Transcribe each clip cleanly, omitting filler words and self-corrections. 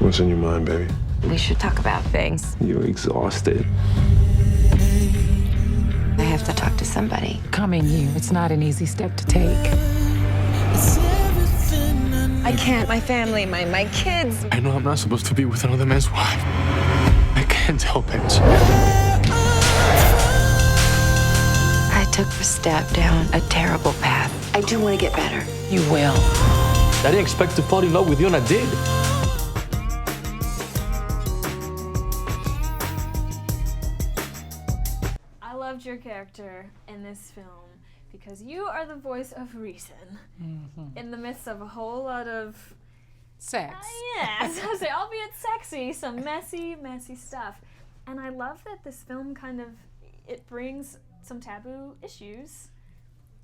What's in your mind, baby? We should talk about things. You're exhausted. I have to talk to somebody. Coming here, it's not an easy step to take. I can't. My family, my kids. I know I'm not supposed to be with another man's wife. I can't help it. I took a step down a terrible path. I do want to get better. You will. I didn't expect to fall in love with you, and I did. I loved your character in this film because you are the voice of reason in the midst of a whole lot of Sex. yes, I say, albeit sexy, some messy stuff. And I love that this film it brings some taboo issues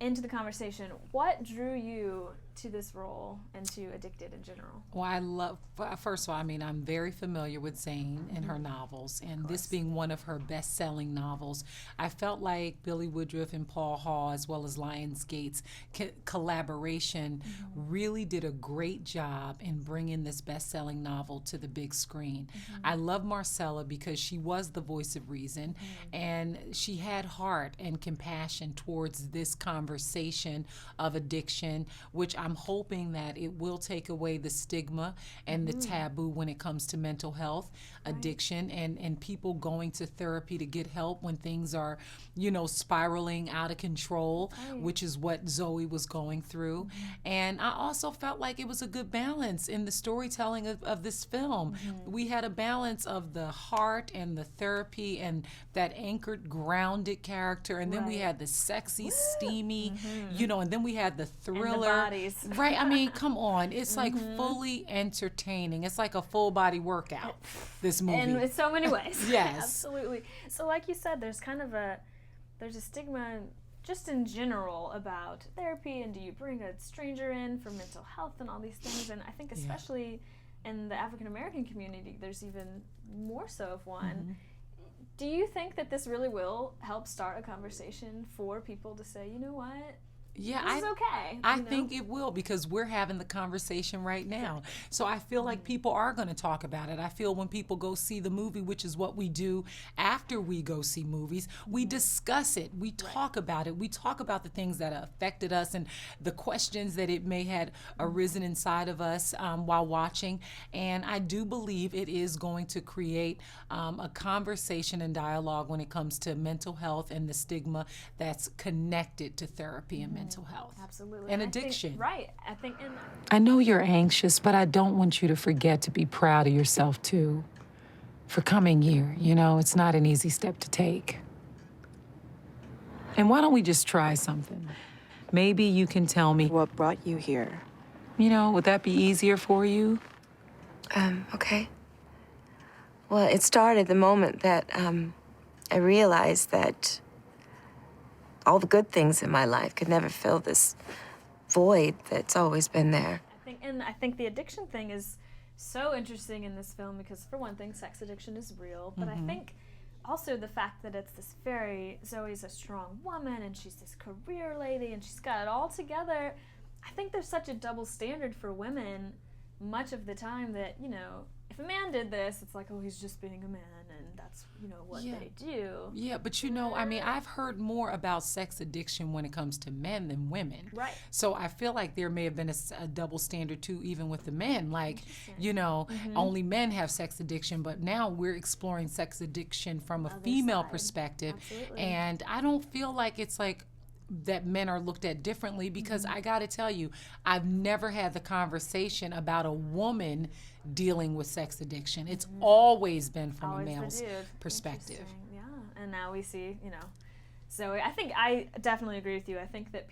into the conversation. What drew you to this role and to Addicted in general? Well, first of all, I'm very familiar with Zane and her novels, and this being one of her best-selling novels, I felt like Billy Woodruff and Paul Hall, as well as Lionsgate's collaboration, really did a great job in bringing this best-selling novel to the big screen. I love Marcella because she was the voice of reason, and she had heart and compassion towards this conversation of addiction, which I'm hoping that it will take away the stigma and the taboo when it comes to mental health, addiction, and people going to therapy to get help when things are, spiraling out of control, which is what Zoe was going through. And I also felt like it was a good balance in the storytelling of this film. We had a balance of the heart and the therapy and that anchored, grounded character, and then we had the sexy, steamy, and then we had the thriller. And the bodies. Right, come on. It's like fully entertaining. It's like a full body workout, this movie. In so many ways. Yes. Absolutely. So like you said, there's a stigma just in general about therapy, and do you bring a stranger in for mental health and all these things, and I think especially in the African American community, there's even more so of one. Do you think that this really will help start a conversation for people to say, you know what? Yeah, this is okay. I think it will, because we're having the conversation right now. So I feel like people are going to talk about it. I feel when people go see the movie, which is what we do after we go see movies, we discuss it. We talk about it. We talk about the things that affected us and the questions that it may had arisen inside of us while watching. And I do believe it is going to create a conversation and dialogue when it comes to mental health and the stigma that's connected to therapy and mental health. Absolutely. And addiction. I think I know you're anxious, but I don't want you to forget to be proud of yourself, too, for coming here. It's not an easy step to take. And why don't we just try something? Maybe you can tell me. What brought you here? Would that be easier for you? Okay. Well, it started the moment that I realized that all the good things in my life could never fill this void that's always been there. I think the addiction thing is so interesting in this film because, for one thing, sex addiction is real, but I think also the fact that it's this Zoe's a strong woman and she's this career lady and she's got it all together. I think there's such a double standard for women much of the time that, if a man did this, it's like, oh, he's just being a man, and that's, what they do. Yeah, but I've heard more about sex addiction when it comes to men than women. Right. So I feel like there may have been a double standard too, even with the men. Like, only men have sex addiction, but now we're exploring sex addiction from a female perspective. Absolutely. And I don't feel like it's like that men are looked at differently, because I got to tell you, I've never had the conversation about a woman dealing with sex addiction. It's always been from a male's perspective. Yeah, and now we see, So I think I definitely agree with you. I think that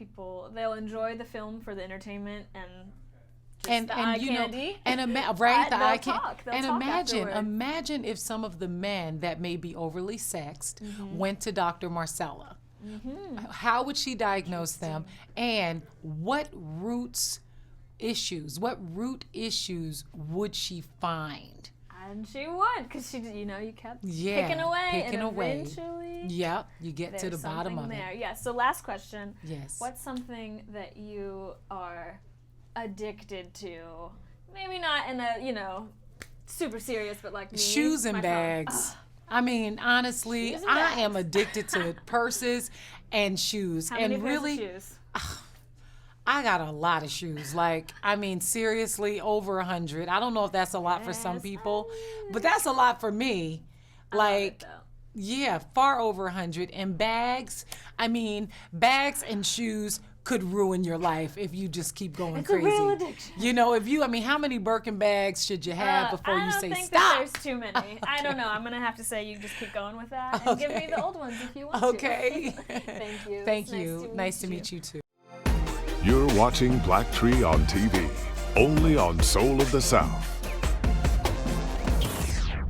they'll enjoy the film for the entertainment and the eye candy. And imagine if some of the men that may be overly sexed went to Dr. Marcella. How would she diagnose them, and what root issues would she find? And she would, because you kept picking away. Eventually, you get to the bottom of it. Yeah. So last question. Yes. What's something that you are addicted to? Maybe not in a super serious, but like me, Shoes and my phone. bags. I mean, honestly, Shoes and I am bags. addicted to purses and shoes. How and many pairs really, of shoes? I got a lot of shoes. Like, I mean, seriously, over 100. I don't know if that's a lot for some Yes, people, but that's a lot for me. I love it, Like, though. yeah, far over 100. And bags, I mean, bags and shoes could ruin your life if you just keep going It's crazy. a real addiction. You know, if you, I mean, how many Birkin bags should you have before you say I don't think stop? that there's too many. I don't know. I'm gonna have to say you just keep going with that and give me the old ones if you want Okay. to. Thank you. Thank It's you. Nice to meet you too. You're watching Black Tree on TV, only on Soul of the South.